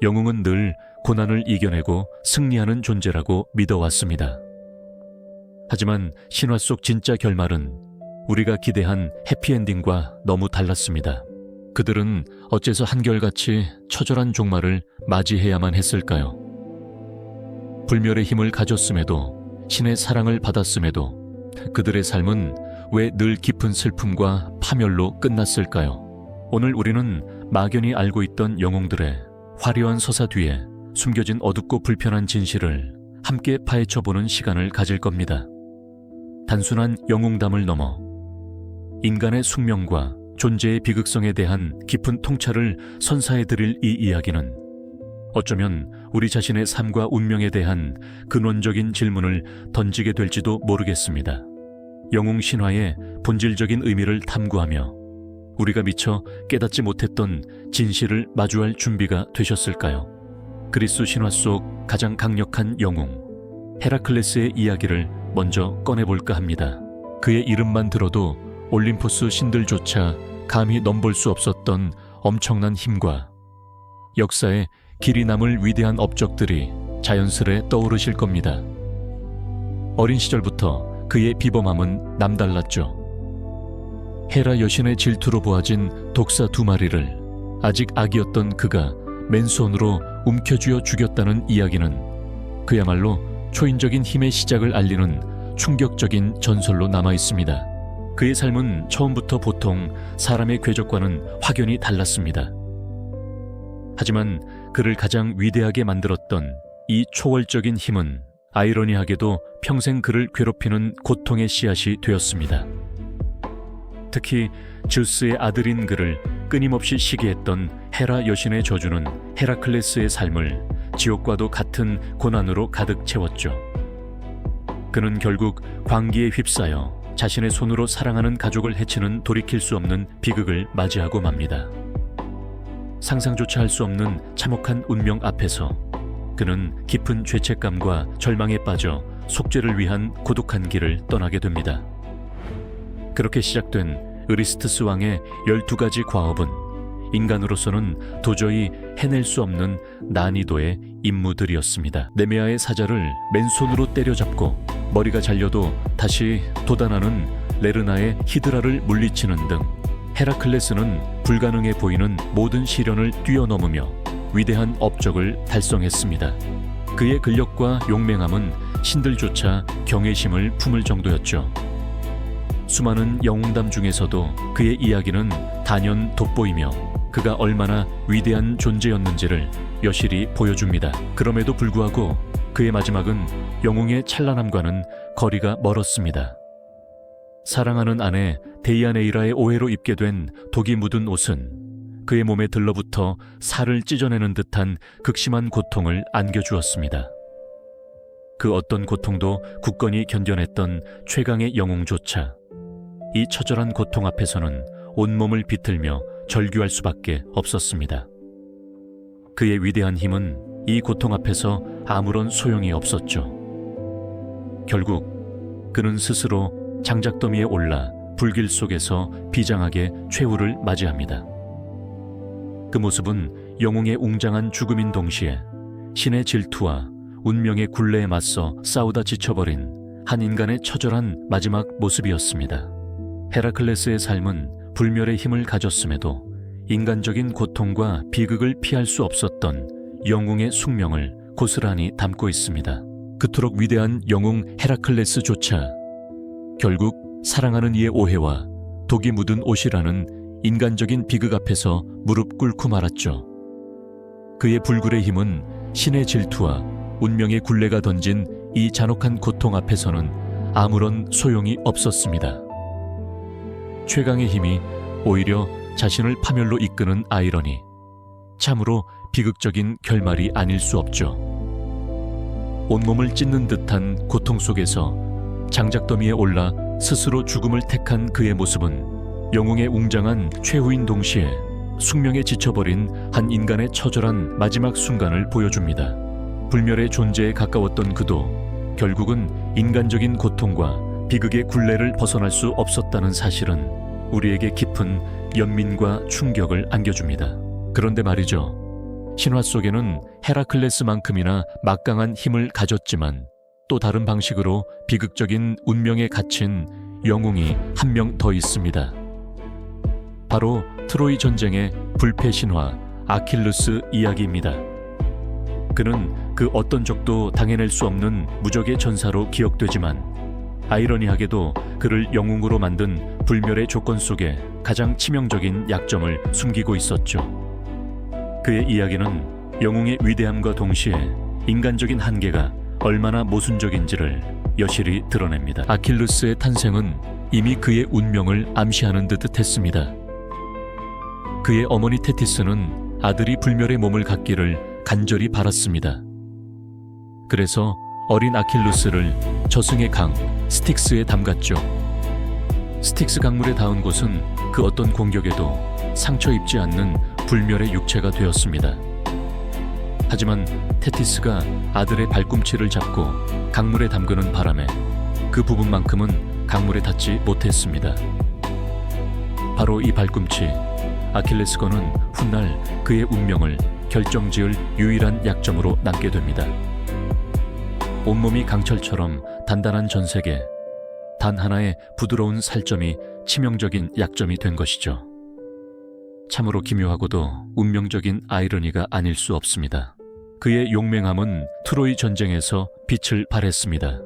영웅은 늘 고난을 이겨내고 승리하는 존재라고 믿어왔습니다. 하지만 신화 속 진짜 결말은 우리가 기대한 해피엔딩과 너무 달랐습니다. 그들은 어째서 한결같이 처절한 종말을 맞이해야만 했을까요? 불멸의 힘을 가졌음에도, 신의 사랑을 받았음에도 그들의 삶은 왜 늘 깊은 슬픔과 파멸로 끝났을까요? 오늘 우리는 막연히 알고 있던 영웅들의 화려한 서사 뒤에 숨겨진 어둡고 불편한 진실을 함께 파헤쳐보는 시간을 가질 겁니다. 단순한 영웅담을 넘어 인간의 숙명과 존재의 비극성에 대한 깊은 통찰을 선사해드릴 이 이야기는 어쩌면 우리 자신의 삶과 운명에 대한 근원적인 질문을 던지게 될지도 모르겠습니다. 영웅 신화의 본질적인 의미를 탐구하며 우리가 미처 깨닫지 못했던 진실을 마주할 준비가 되셨을까요? 그리스 신화 속 가장 강력한 영웅 헤라클레스의 이야기를 먼저 꺼내볼까 합니다. 그의 이름만 들어도 올림포스 신들조차 감히 넘볼 수 없었던 엄청난 힘과 역사에 길이 남을 위대한 업적들이 자연스레 떠오르실 겁니다. 어린 시절부터 그의 비범함은 남달랐죠. 헤라 여신의 질투로 보아진 독사 2마리를 아직 아기였던 그가 맨손으로 움켜쥐어 죽였다는 이야기는 그야말로 초인적인 힘의 시작을 알리는 충격적인 전설로 남아있습니다. 그의 삶은 처음부터 보통 사람의 궤적과는 확연히 달랐습니다. 하지만 그를 가장 위대하게 만들었던 이 초월적인 힘은 아이러니하게도 평생 그를 괴롭히는 고통의 씨앗이 되었습니다. 특히 즈우스의 아들인 그를 끊임없이 시기했던 헤라 여신의 저주는 헤라클레스의 삶을 지옥과도 같은 고난으로 가득 채웠죠. 그는 결국 광기에 휩싸여 자신의 손으로 사랑하는 가족을 해치는 돌이킬 수 없는 비극을 맞이하고 맙니다. 상상조차 할 수 없는 참혹한 운명 앞에서 그는 깊은 죄책감과 절망에 빠져 속죄를 위한 고독한 길을 떠나게 됩니다. 그렇게 시작된 으리스트스 왕의 12가지 과업은 인간으로서는 도저히 해낼 수 없는 난이도의 임무들이었습니다. 네메아의 사자를 맨손으로 때려잡고 머리가 잘려도 다시 돋아나는 레르나의 히드라를 물리치는 등 헤라클레스는 불가능해 보이는 모든 시련을 뛰어넘으며 위대한 업적을 달성했습니다. 그의 근력과 용맹함은 신들조차 경외심을 품을 정도였죠. 수많은 영웅담 중에서도 그의 이야기는 단연 돋보이며 그가 얼마나 위대한 존재였는지를 여실히 보여줍니다. 그럼에도 불구하고 그의 마지막은 영웅의 찬란함과는 거리가 멀었습니다. 사랑하는 아내 데이아네이라의 오해로 입게 된 독이 묻은 옷은 그의 몸에 들러붙어 살을 찢어내는 듯한 극심한 고통을 안겨주었습니다. 그 어떤 고통도 굳건히 견뎌냈던 최강의 영웅조차 이 처절한 고통 앞에서는 온몸을 비틀며 절규할 수밖에 없었습니다. 그의 위대한 힘은 이 고통 앞에서 아무런 소용이 없었죠. 결국 그는 스스로 장작더미에 올라 불길 속에서 비장하게 최후를 맞이합니다. 그 모습은 영웅의 웅장한 죽음인 동시에 신의 질투와 운명의 굴레에 맞서 싸우다 지쳐버린 한 인간의 처절한 마지막 모습이었습니다. 헤라클레스의 삶은 불멸의 힘을 가졌음에도 인간적인 고통과 비극을 피할 수 없었던 영웅의 숙명을 고스란히 담고 있습니다. 그토록 위대한 영웅 헤라클레스조차 결국 사랑하는 이의 오해와 독이 묻은 옷이라는 인간적인 비극 앞에서 무릎 꿇고 말았죠. 그의 불굴의 힘은 신의 질투와 운명의 굴레가 던진 이 잔혹한 고통 앞에서는 아무런 소용이 없었습니다. 최강의 힘이 오히려 자신을 파멸로 이끄는 아이러니, 참으로 비극적인 결말이 아닐 수 없죠. 온몸을 찢는 듯한 고통 속에서 장작더미에 올라 스스로 죽음을 택한 그의 모습은 영웅의 웅장한 최후인 동시에 숙명에 지쳐버린 한 인간의 처절한 마지막 순간을 보여줍니다. 불멸의 존재에 가까웠던 그도 결국은 인간적인 고통과 비극의 굴레를 벗어날 수 없었다는 사실은 우리에게 깊은 연민과 충격을 안겨줍니다. 그런데 말이죠. 신화 속에는 헤라클레스만큼이나 막강한 힘을 가졌지만 또 다른 방식으로 비극적인 운명에 갇힌 영웅이 한 명 더 있습니다. 바로 트로이 전쟁의 불패 신화 아킬루스 이야기입니다. 그는 그 어떤 적도 당해낼 수 없는 무적의 전사로 기억되지만 아이러니하게도 그를 영웅으로 만든 불멸의 조건 속에 가장 치명적인 약점을 숨기고 있었죠. 그의 이야기는 영웅의 위대함과 동시에 인간적인 한계가 얼마나 모순적인지를 여실히 드러냅니다. 아킬루스의 탄생은 이미 그의 운명을 암시하는 듯 했습니다. 그의 어머니 테티스는 아들이 불멸의 몸을 갖기를 간절히 바랐습니다. 그래서 어린 아킬루스를 저승의 강 스틱스에 담갔죠. 스틱스 강물에 닿은 곳은 그 어떤 공격에도 상처 입지 않는 불멸의 육체가 되었습니다. 하지만 테티스가 아들의 발꿈치를 잡고 강물에 담그는 바람에 그 부분만큼은 강물에 닿지 못했습니다. 바로 이 발꿈치, 아킬레스건은 훗날 그의 운명을 결정지을 유일한 약점으로 남게 됩니다. 온몸이 강철처럼 단단한 전색에 단 하나의 부드러운 살점이 치명적인 약점이 된 것이죠. 참으로 기묘하고도 운명적인 아이러니가 아닐 수 없습니다. 그의 용맹함은 트로이 전쟁에서 빛을 발했습니다.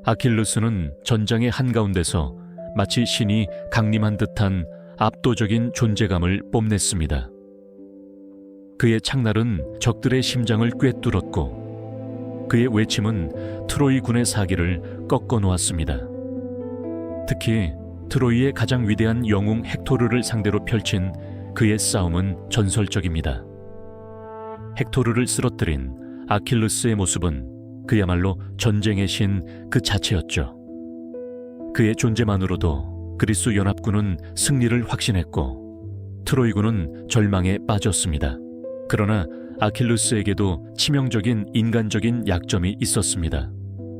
아킬루스는 전장의 한가운데서 마치 신이 강림한 듯한 압도적인 존재감을 뽐냈습니다. 그의 창날은 적들의 심장을 꿰뚫었고 그의 외침은 트로이 군의 사기를 꺾어 놓았습니다. 특히 트로이의 가장 위대한 영웅 헥토르를 상대로 펼친 그의 싸움은 전설적입니다. 헥토르를 쓰러뜨린 아킬루스의 모습은 그야말로 전쟁의 신 그 자체였죠. 그의 존재만으로도 그리스 연합군은 승리를 확신했고 트로이군은 절망에 빠졌습니다. 그러나 아킬루스에게도 치명적인 인간적인 약점이 있었습니다.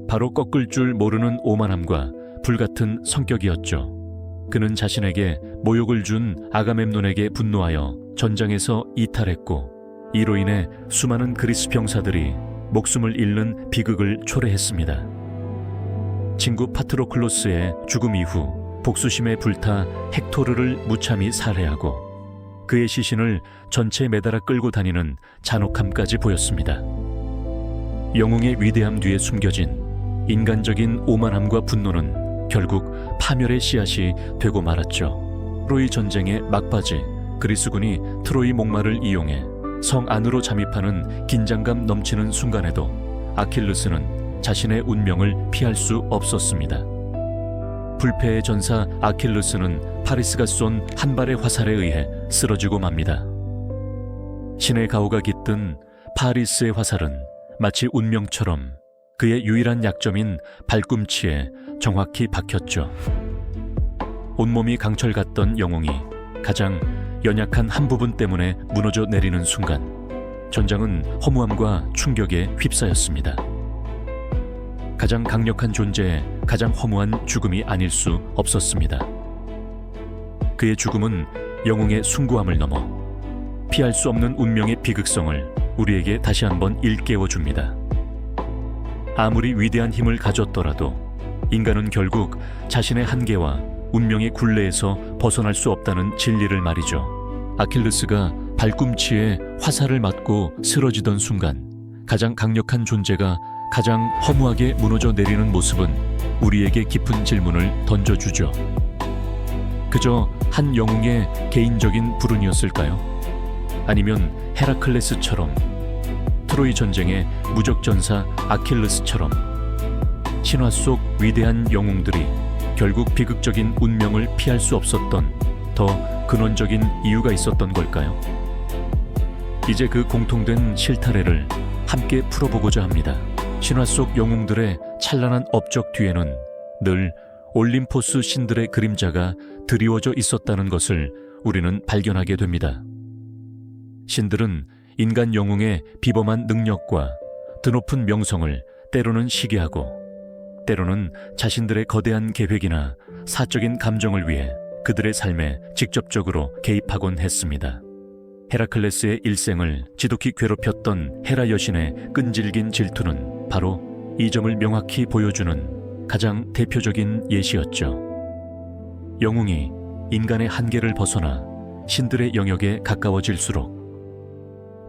바로 꺾을 줄 모르는 오만함과 불같은 성격이었죠. 그는 자신에게 모욕을 준 아가멤논에게 분노하여 전장에서 이탈했고 이로 인해 수많은 그리스 병사들이 목숨을 잃는 비극을 초래했습니다. 친구 파트로클로스의 죽음 이후 복수심에 불타 헥토르를 무참히 살해하고 그의 시신을 전체 매달아 끌고 다니는 잔혹함까지 보였습니다. 영웅의 위대함 뒤에 숨겨진 인간적인 오만함과 분노는 결국 파멸의 씨앗이 되고 말았죠. 트로이 전쟁의 막바지 그리스군이 트로이 목마를 이용해 성 안으로 잠입하는 긴장감 넘치는 순간에도 아킬루스는 자신의 운명을 피할 수 없었습니다. 불패의 전사 아킬루스는 파리스가 쏜 한 발의 화살에 의해 쓰러지고 맙니다. 신의 가호가 깃든 파리스의 화살은 마치 운명처럼 그의 유일한 약점인 발꿈치에 정확히 박혔죠. 온몸이 강철 같던 영웅이 가장 연약한 한 부분 때문에 무너져 내리는 순간 전장은 허무함과 충격에 휩싸였습니다. 가장 강력한 존재의 가장 허무한 죽음이 아닐 수 없었습니다. 그의 죽음은 영웅의 숭고함을 넘어 피할 수 없는 운명의 비극성을 우리에게 다시 한번 일깨워 줍니다. 아무리 위대한 힘을 가졌더라도 인간은 결국 자신의 한계와 운명의 굴레에서 벗어날 수 없다는 진리를 말이죠. 아킬레스가 발꿈치에 화살을 맞고 쓰러지던 순간 가장 강력한 존재가 가장 허무하게 무너져 내리는 모습은 우리에게 깊은 질문을 던져주죠. 그저 한 영웅의 개인적인 불운이었을까요? 아니면 헤라클레스처럼, 트로이 전쟁의 무적전사 아킬레스처럼 신화 속 위대한 영웅들이 결국 비극적인 운명을 피할 수 없었던 더 근원적인 이유가 있었던 걸까요? 이제 그 공통된 실타래를 함께 풀어보고자 합니다. 신화 속 영웅들의 찬란한 업적 뒤에는 늘 올림포스 신들의 그림자가 드리워져 있었다는 것을 우리는 발견하게 됩니다. 신들은 인간 영웅의 비범한 능력과 드높은 명성을 때로는 시기하고 때로는 자신들의 거대한 계획이나 사적인 감정을 위해 그들의 삶에 직접적으로 개입하곤 했습니다. 헤라클레스의 일생을 지독히 괴롭혔던 헤라 여신의 끈질긴 질투는 바로 이 점을 명확히 보여주는 가장 대표적인 예시였죠. 영웅이 인간의 한계를 벗어나 신들의 영역에 가까워질수록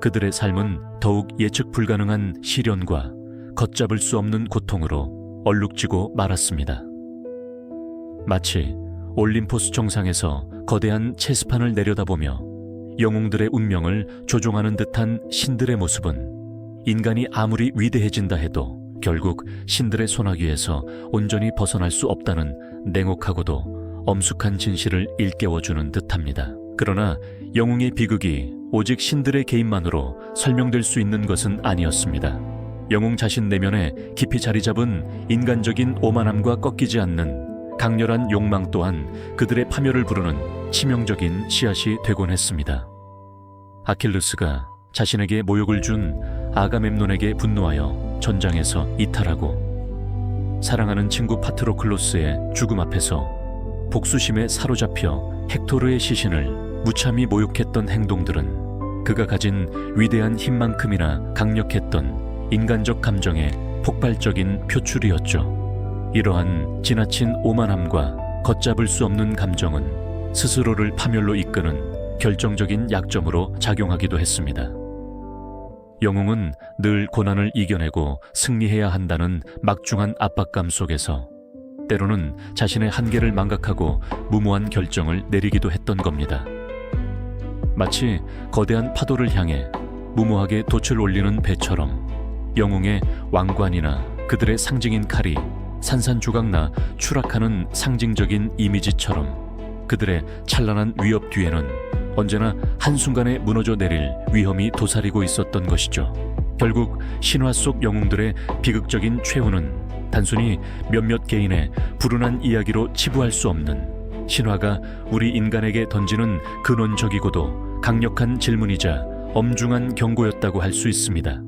그들의 삶은 더욱 예측 불가능한 시련과 걷잡을 수 없는 고통으로 얼룩지고 말았습니다. 마치 올림포스 정상에서 거대한 체스판을 내려다보며 영웅들의 운명을 조종하는 듯한 신들의 모습은 인간이 아무리 위대해진다 해도 결국 신들의 소나기에서 온전히 벗어날 수 없다는 냉혹하고도 엄숙한 진실을 일깨워주는 듯합니다. 그러나 영웅의 비극이 오직 신들의 개인만으로 설명될 수 있는 것은 아니었습니다. 영웅 자신 내면에 깊이 자리 잡은 인간적인 오만함과 꺾이지 않는 강렬한 욕망 또한 그들의 파멸을 부르는 치명적인 씨앗이 되곤 했습니다. 아킬레스가 자신에게 모욕을 준 아가멤논에게 분노하여 전장에서 이탈하고 사랑하는 친구 파트로클로스의 죽음 앞에서 복수심에 사로잡혀 헥토르의 시신을 무참히 모욕했던 행동들은 그가 가진 위대한 힘만큼이나 강력했던 인간적 감정의 폭발적인 표출이었죠. 이러한 지나친 오만함과 걷잡을 수 없는 감정은 스스로를 파멸로 이끄는 결정적인 약점으로 작용하기도 했습니다. 영웅은 늘 고난을 이겨내고 승리해야 한다는 막중한 압박감 속에서 때로는 자신의 한계를 망각하고 무모한 결정을 내리기도 했던 겁니다. 마치 거대한 파도를 향해 무모하게 돛을 올리는 배처럼 영웅의 왕관이나 그들의 상징인 칼이 산산조각나 추락하는 상징적인 이미지처럼 그들의 찬란한 위협 뒤에는 언제나 한순간에 무너져 내릴 위험이 도사리고 있었던 것이죠. 결국 신화 속 영웅들의 비극적인 최후는 단순히 몇몇 개인의 불운한 이야기로 치부할 수 없는 신화가 우리 인간에게 던지는 근원적이고도 강력한 질문이자 엄중한 경고였다고 할 수 있습니다.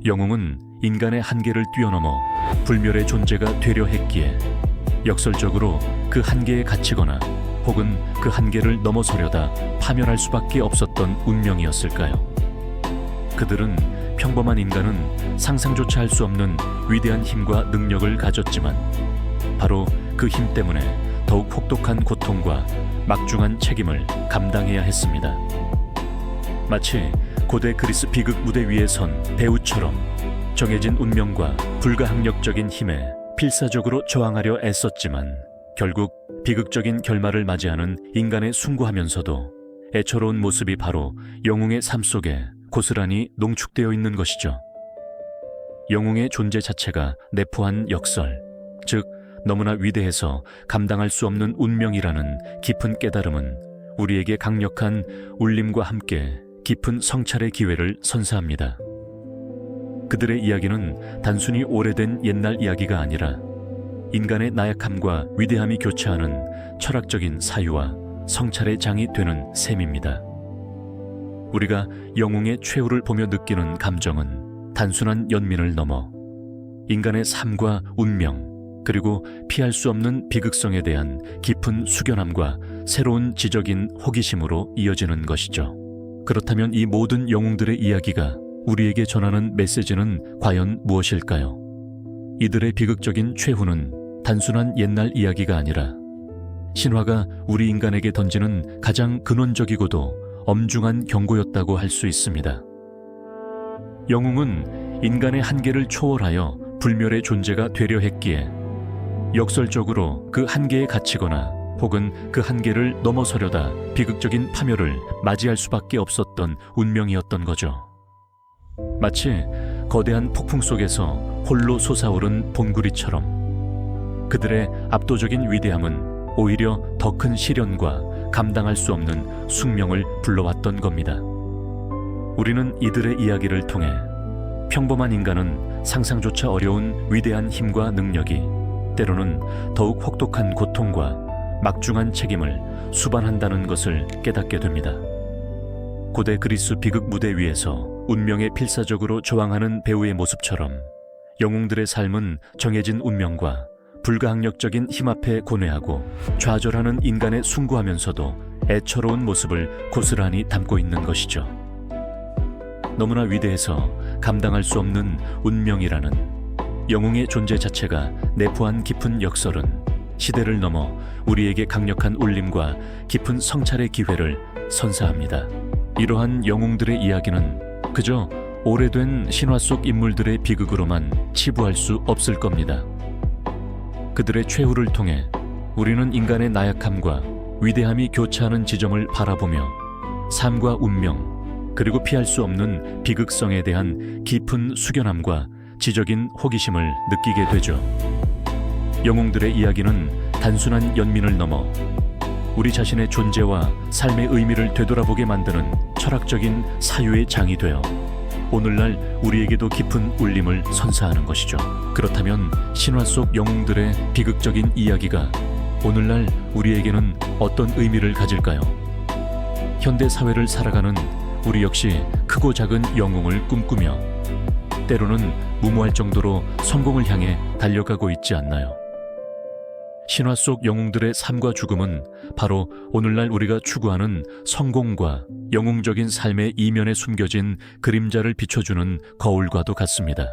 영웅은 인간의 한계를 뛰어넘어 불멸의 존재가 되려 했기에 역설적으로 그 한계에 갇히거나 혹은 그 한계를 넘어서려다 파멸할 수밖에 없었던 운명이었을까요? 그들은 평범한 인간은 상상조차 할 수 없는 위대한 힘과 능력을 가졌지만 바로 그 힘 때문에 더욱 혹독한 고통과 막중한 책임을 감당해야 했습니다. 마치 고대 그리스 비극 무대 위에 선 배우처럼 정해진 운명과 불가항력적인 힘에 필사적으로 저항하려 애썼지만 결국 비극적인 결말을 맞이하는 인간의 숭고하면서도 애처로운 모습이 바로 영웅의 삶 속에 고스란히 농축되어 있는 것이죠. 영웅의 존재 자체가 내포한 역설, 즉 너무나 위대해서 감당할 수 없는 운명이라는 깊은 깨달음은 우리에게 강력한 울림과 함께 깊은 성찰의 기회를 선사합니다. 그들의 이야기는 단순히 오래된 옛날 이야기가 아니라 인간의 나약함과 위대함이 교차하는 철학적인 사유와 성찰의 장이 되는 셈입니다. 우리가 영웅의 최후를 보며 느끼는 감정은 단순한 연민을 넘어 인간의 삶과 운명, 그리고 피할 수 없는 비극성에 대한 깊은 숙연함과 새로운 지적인 호기심으로 이어지는 것이죠. 그렇다면 이 모든 영웅들의 이야기가 우리에게 전하는 메시지는 과연 무엇일까요? 이들의 비극적인 최후는 단순한 옛날 이야기가 아니라 신화가 우리 인간에게 던지는 가장 근원적이고도 엄중한 경고였다고 할 수 있습니다. 영웅은 인간의 한계를 초월하여 불멸의 존재가 되려 했기에 역설적으로 그 한계에 갇히거나 혹은 그 한계를 넘어서려다 비극적인 파멸을 맞이할 수밖에 없었던 운명이었던 거죠. 마치 거대한 폭풍 속에서 홀로 솟아오른 봉구리처럼 그들의 압도적인 위대함은 오히려 더 큰 시련과 감당할 수 없는 숙명을 불러왔던 겁니다. 우리는 이들의 이야기를 통해 평범한 인간은 상상조차 어려운 위대한 힘과 능력이 때로는 더욱 혹독한 고통과 막중한 책임을 수반한다는 것을 깨닫게 됩니다. 고대 그리스 비극 무대 위에서 운명에 필사적으로 저항하는 배우의 모습처럼 영웅들의 삶은 정해진 운명과 불가항력적인 힘 앞에 고뇌하고 좌절하는 인간에 숭고하면서도 애처로운 모습을 고스란히 담고 있는 것이죠. 너무나 위대해서 감당할 수 없는 운명이라는 영웅의 존재 자체가 내포한 깊은 역설은 시대를 넘어 우리에게 강력한 울림과 깊은 성찰의 기회를 선사합니다. 이러한 영웅들의 이야기는 그저 오래된 신화 속 인물들의 비극으로만 치부할 수 없을 겁니다. 그들의 최후를 통해 우리는 인간의 나약함과 위대함이 교차하는 지점을 바라보며 삶과 운명, 그리고 피할 수 없는 비극성에 대한 깊은 숙연함과 지적인 호기심을 느끼게 되죠. 영웅들의 이야기는 단순한 연민을 넘어 우리 자신의 존재와 삶의 의미를 되돌아보게 만드는 철학적인 사유의 장이 되어 오늘날 우리에게도 깊은 울림을 선사하는 것이죠. 그렇다면 신화 속 영웅들의 비극적인 이야기가 오늘날 우리에게는 어떤 의미를 가질까요? 현대 사회를 살아가는 우리 역시 크고 작은 영웅을 꿈꾸며 때로는 무모할 정도로 성공을 향해 달려가고 있지 않나요? 신화 속 영웅들의 삶과 죽음은 바로 오늘날 우리가 추구하는 성공과 영웅적인 삶의 이면에 숨겨진 그림자를 비춰주는 거울과도 같습니다.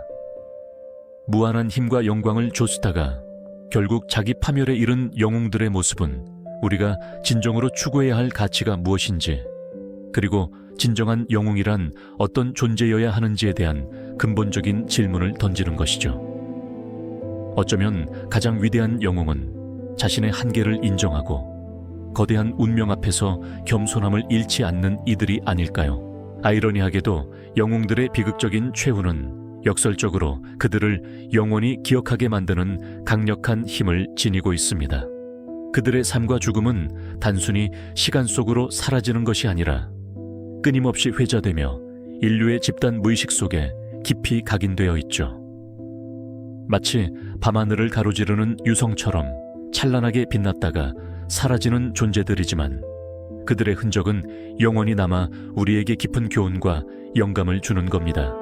무한한 힘과 영광을 좇다가 결국 자기 파멸에 이른 영웅들의 모습은 우리가 진정으로 추구해야 할 가치가 무엇인지, 그리고 진정한 영웅이란 어떤 존재여야 하는지에 대한 근본적인 질문을 던지는 것이죠. 어쩌면 가장 위대한 영웅은 자신의 한계를 인정하고 거대한 운명 앞에서 겸손함을 잃지 않는 이들이 아닐까요? 아이러니하게도 영웅들의 비극적인 최후는 역설적으로 그들을 영원히 기억하게 만드는 강력한 힘을 지니고 있습니다. 그들의 삶과 죽음은 단순히 시간 속으로 사라지는 것이 아니라 끊임없이 회자되며 인류의 집단 무의식 속에 깊이 각인되어 있죠. 마치 밤하늘을 가로지르는 유성처럼 찬란하게 빛났다가 사라지는 존재들이지만 그들의 흔적은 영원히 남아 우리에게 깊은 교훈과 영감을 주는 겁니다.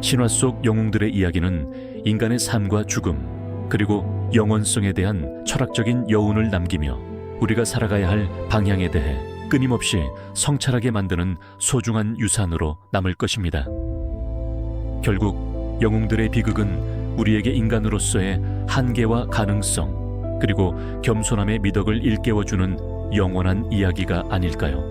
신화 속 영웅들의 이야기는 인간의 삶과 죽음, 그리고 영원성에 대한 철학적인 여운을 남기며 우리가 살아가야 할 방향에 대해 끊임없이 성찰하게 만드는 소중한 유산으로 남을 것입니다. 결국 영웅들의 비극은 우리에게 인간으로서의 한계와 가능성, 그리고 겸손함의 미덕을 일깨워주는 영원한 이야기가 아닐까요?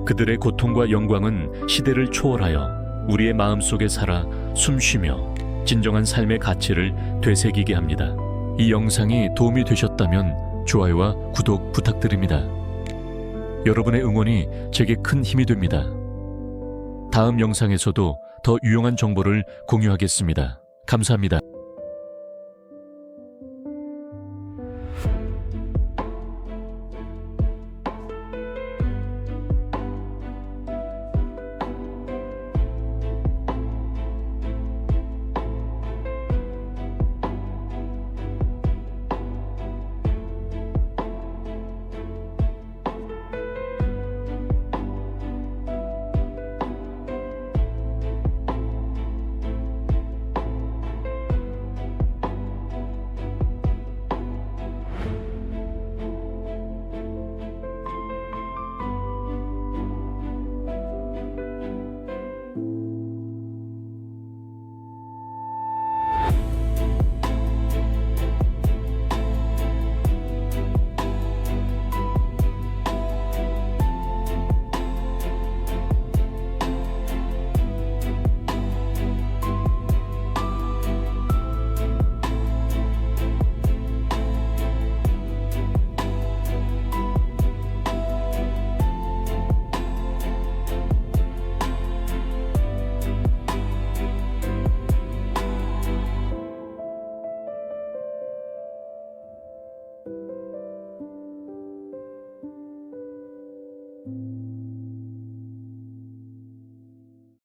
그들의 고통과 영광은 시대를 초월하여 우리의 마음속에 살아 숨쉬며 진정한 삶의 가치를 되새기게 합니다. 이 영상이 도움이 되셨다면 좋아요와 구독 부탁드립니다. 여러분의 응원이 제게 큰 힘이 됩니다. 다음 영상에서도 더 유용한 정보를 공유하겠습니다. 감사합니다.